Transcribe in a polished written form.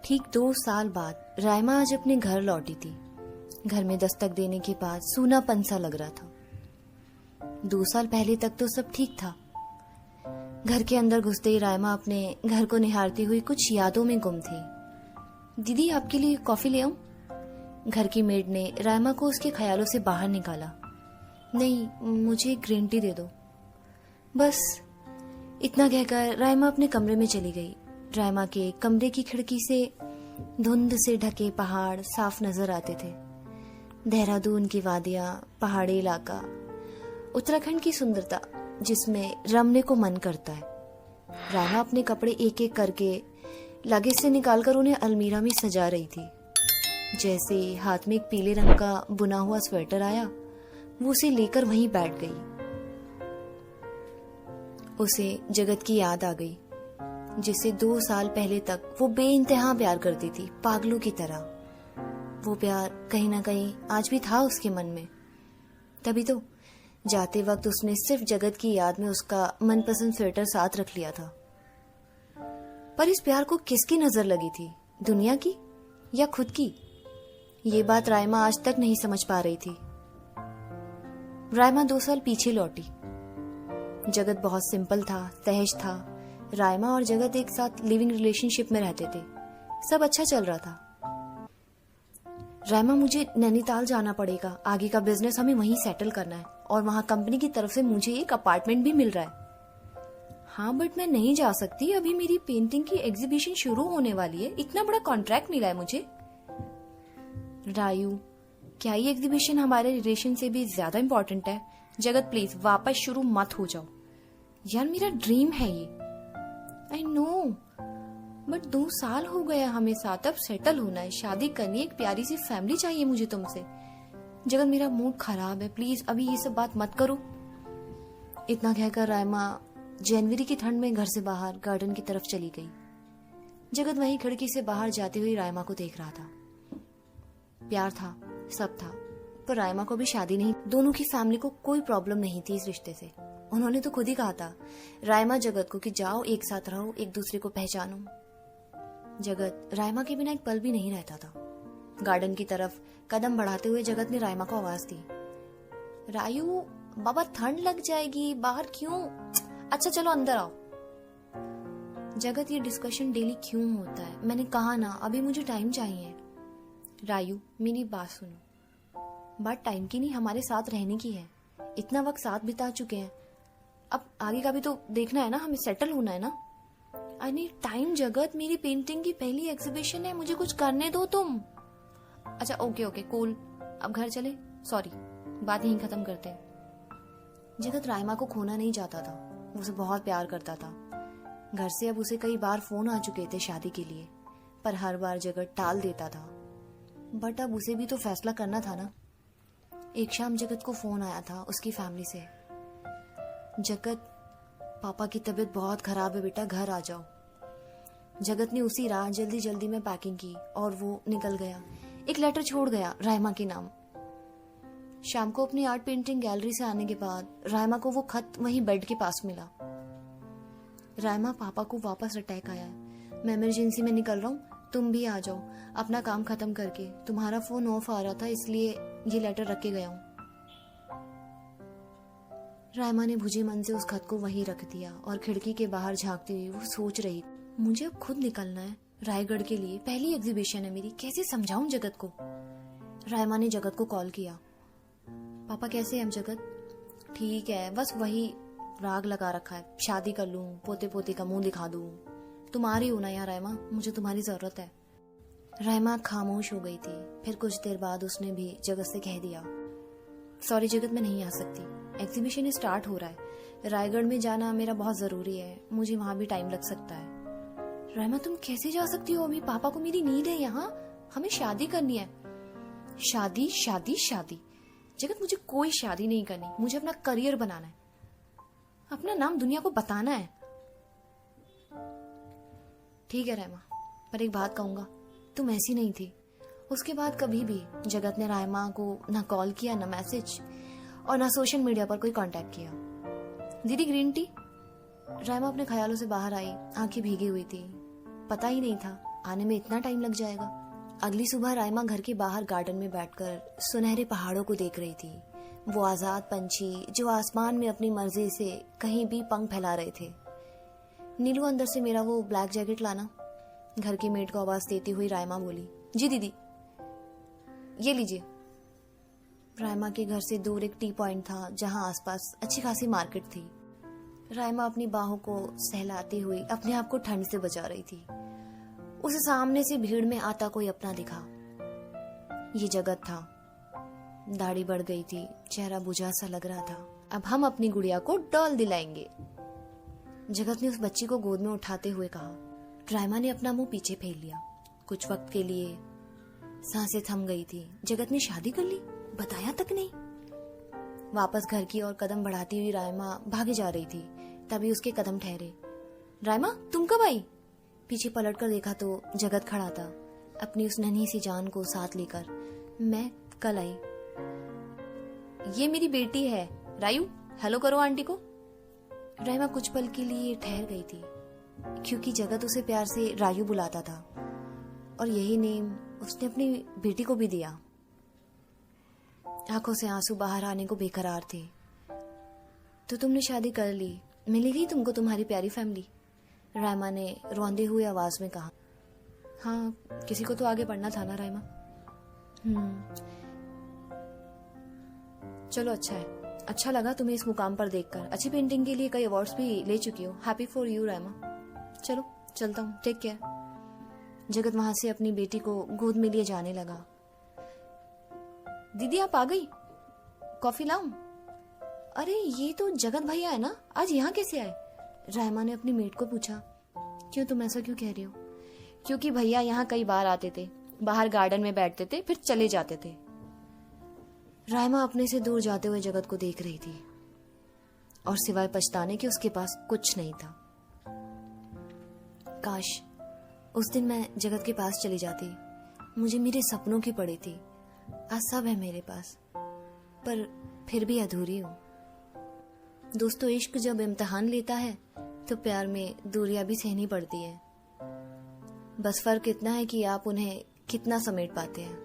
ठीक 2 साल बाद रायमा आज अपने घर लौटी थी। घर में दस्तक देने के बाद सूनापन सा लग रहा था। 2 साल पहले तक तो सब ठीक था। घर के अंदर घुसते ही रायमा अपने घर को निहारती हुई कुछ यादों में गुम थी। दीदी, आपके लिए कॉफी ले आऊं? घर की मेड ने रायमा को उसके ख्यालों से बाहर निकाला। नहीं, मुझे ग्रीन टी दे दो। बस इतना कहकर रायमा अपने कमरे में चली गई। रायमा के कमरे की खिड़की से धुंध से ढके पहाड़ साफ नजर आते थे। देहरादून की वादियां, पहाड़ी इलाका, उत्तराखंड की सुंदरता जिसमें रमने को मन करता है। रायमा अपने कपड़े एक एक करके लगेज से निकालकर उन्हें अलमीरा में सजा रही थी। जैसे हाथ में एक पीले रंग का बुना हुआ स्वेटर आया, वो उसे लेकर वहीं बैठ गई। उसे जगत की याद आ गई, जिसे 2 साल पहले तक वो बेइंतहा प्यार करती थी, पागलों की तरह। वो प्यार कहीं ना कहीं आज भी था उसके मन में। तभी तो जाते वक्त उसने सिर्फ जगत की याद में उसका मनपसंद स्वेटर साथ रख लिया था। पर इस प्यार को किसकी नजर लगी थी, दुनिया की या खुद की? ये बात रायमा आज तक नहीं समझ पा रही थी। रायमा 2 साल पीछे लौटी। जगत बहुत सिंपल था, सहज था। रायमा और जगत एक साथ लिविंग रिलेशनशिप में रहते थे। सब अच्छा चल रहा था। रायमा, मुझे नैनीताल जाना पड़ेगा, आगे का बिजनेस हमें वहीं सेटल करना है और वहां कंपनी की तरफ से मुझे एक अपार्टमेंट भी मिल रहा है। हाँ, बट मैं नहीं जा सकती, अभी मेरी पेंटिंग की एग्जीबिशन शुरू होने वाली है, इतना बड़ा कॉन्ट्रैक्ट मिला है मुझे। रायू, क्या ये एग्जीबिशन हमारे रिलेशन से भी ज्यादा इम्पोर्टेंट है? जगत प्लीज वापस शुरू मत हो जाओ यार, मेरा ड्रीम है ये। आई नो, बट 2 साल हो गया हमें साथ, अब सेटल होना है, शादी करनी है, एक प्यारी सी फैमिली चाहिए मुझे तुमसे। जगत, मेरा मूड खराब है, प्लीज अभी ये सब बात मत करो। इतना कहकर रायमा जनवरी की ठंड में घर से बाहर गार्डन की तरफ चली गई। जगत वही खिड़की से बाहर जाती हुई रायमा को देख रहा था। प्यार था, सब था, पर रायमा को भी शादी नहीं। दोनों की फैमिली को कोई प्रॉब्लम नहीं थी इस रिश्ते से। उन्होंने तो खुद ही कहा था रायमा जगत को कि जाओ एक साथ रहो, एक दूसरे को पहचानो। जगत रायमा के बिना एक पल भी नहीं रहता था। गार्डन की तरफ कदम बढ़ाते हुए जगत ने रायमा को आवाज दी, रायू बाबा ठंड लग जाएगी, बाहर क्यों? अच्छा चलो अंदर आओ। जगत, ये डिस्कशन डेली क्यों होता है? मैंने कहा ना, अभी मुझे टाइम चाहिए। रायू, मेरी बात सुनो, बात टाइम की नहीं, हमारे साथ रहने की है। इतना वक्त साथ बिता चुके हैं, अब आगे का भी तो देखना है ना, हमें सेटल होना है ना। आई नीड टाइम जगत, मेरी पेंटिंग की पहली एग्जीबिशन है, मुझे कुछ करने दो तुम। अच्छा ओके कूल, अब घर चले, सॉरी, बात यहीं खत्म करते हैं। जगत रायमा को खोना नहीं चाहता था, वो उसे बहुत प्यार करता था। घर से अब उसे कई बार फोन आ चुके थे शादी के लिए, पर हर बार जगत टाल देता था। बट अब उसे भी तो फैसला करना था ना। एक शाम जगत को फोन आया था उसकी फैमिली से, जगत पापा की तबीयत बहुत खराब है बेटा, घर आ जाओ। जगत ने उसी रात जल्दी जल्दी में पैकिंग की और वो निकल गया। एक लेटर छोड़ गया रायमा के नाम। शाम को अपनी आर्ट पेंटिंग गैलरी से आने के बाद रायमा को वो खत वहीं बेड के पास मिला। रायमा, पापा को वापस अटैक आया है, मैं इमरजेंसी में निकल रहा हूँ, तुम भी आ जाओ अपना काम खत्म करके। तुम्हारा फोन ऑफ आ रहा था इसलिए ये लेटर रख के गया हूँ। रायमा ने बुझे मन से उस खत को वहीं रख दिया और खिड़की के बाहर झांकती हुई वो सोच रही, मुझे अब खुद निकलना है रायगढ़ के लिए, पहली एग्जीबिशन है मेरी, कैसे समझाऊं जगत को। रायमा ने जगत को कॉल किया, पापा कैसे हैं जगत? ठीक है, बस वही राग लगा रखा है, शादी कर लूं, पोते पोते का मुंह दिखा दूं। तुम आ रही हो ना यार रायमा, मुझे तुम्हारी जरूरत है। रायमा खामोश हो गई थी। फिर कुछ देर बाद उसने भी जगत से कह दिया, सॉरी जगत, मैं नहीं आ सकती, एग्जीबिशन स्टार्ट हो रहा है, रायगढ़ में जाना मेरा बहुत जरूरी है, मुझे वहां भी टाइम लग सकता है। रायमा, तुम कैसे जा सकती हो? अभी पापा को मेरी नीड है यहाँ, हमें शादी करनी है। शादी शादी शादी? जगत, मुझे कोई शादी नहीं करनी, मुझे अपना करियर बनाना है, अपना नाम दुनिया को बताना है। ठीक है रायमा, पर एक बात कहूंगा, तुम ऐसी नहीं थी। उसके बाद कभी भी जगत ने रायमा को ना कॉल किया, ना मैसेज, और ना सोशल मीडिया पर कोई कांटेक्ट किया। दीदी ग्रीन टी? रायमा अपने ख्यालों से बाहर आई, आंखें भीगी हुई थी। पता ही नहीं था आने में इतना टाइम लग जाएगा। अगली सुबह राइमा घर के बाहर गार्डन में बैठकर सुनहरे पहाड़ों को देख रही थी। वो आजाद पंछी जो आसमान में अपनी मर्जी से कहीं भी पंख फैला रहे थे। नीलू, अंदर से मेरा वो ब्लैक जैकेट लाना। घर की मेड को आवाज देती हुई राइमा बोली। जी दीदी। ये लीजिए। राइमा के घर से दूर एक टी पॉइंट था जहां आसपास अच्छी खासी मार्केट थी। राइमा अपनी बाहों को सहलाती हुई अपने आप को ठंड से बचा रही थी। उसे सामने से भीड़ में आता कोई अपना दिखा। ये जगत था। दाढ़ी बढ़ गई थी, चेहरा बुझा सा लग रहा था। अब हम अपनी गुड़िया को डॉल दिलाएंगे। जगत ने उस बच्ची को गोद में उठाते हुए कहा। राइमा ने अपना मुंह पीछे फेर लिया। कुछ वक्त के लिए सांसें थम गई थी। जगत ने शादी कर ली, बताया तक नहीं। वापस घर की ओर कदम बढ़ाती हुई राइमा भागे जा रही थी, तभी उसके कदम ठहरे। राइमा, तुम कब आई? पीछे पलटकर देखा तो जगत खड़ा था, अपनी उस नन्ही सी जान को साथ लेकर। मैं कल आई। ये मेरी बेटी है रायू, हेलो करो आंटी को। राइमा कुछ पल के लिए ठहर गई थी, क्योंकि जगत उसे प्यार से रायू बुलाता था और यही नेम उसने अपनी बेटी को भी दिया। आंखों से आंसू बाहर आने को बेकरार थे। तो तुमने शादी कर ली, मिली गई तुमको तुम्हारी प्यारी फैमिली? राइमा ने रोंदे हुए आवाज में कहा। हाँ, किसी को तो आगे बढ़ना था ना राइमा। चलो अच्छा है, अच्छा लगा तुम्हें इस मुकाम पर देखकर। अच्छी पेंटिंग के लिए कई अवार्ड्स भी ले चुकी हो। Happy for you Raima. चलो चलता हूँ, टेक केयर। जगत वहां से अपनी बेटी को गोद में लिए जाने लगा। दीदी आप आ गई, कॉफी लाऊं? अरे ये तो जगत भैया है ना, आज यहाँ कैसे आए? राइमा ने अपनी मेट को पूछा। क्यों, तुम ऐसा क्यों कह रही हो? क्योंकि भैया यहाँ कई बार आते थे, बाहर गार्डन में बैठते थे, फिर चले जाते थे। राइमा अपने से दूर जाते हुए जगत को देख रही थी और सिवाय पछताने के उसके पास कुछ नहीं था। काश उस दिन मैं जगत के पास चली जाती। मुझे मेरे सपनों की पड़ी थी। आज सब है मेरे पास, पर फिर भी अधूरी हूं। दोस्तों, इश्क जब इम्तिहान लेता है तो प्यार में दूरियां भी सहनी पड़ती है। बस फर्क इतना है कि आप उन्हें कितना समेट पाते हैं।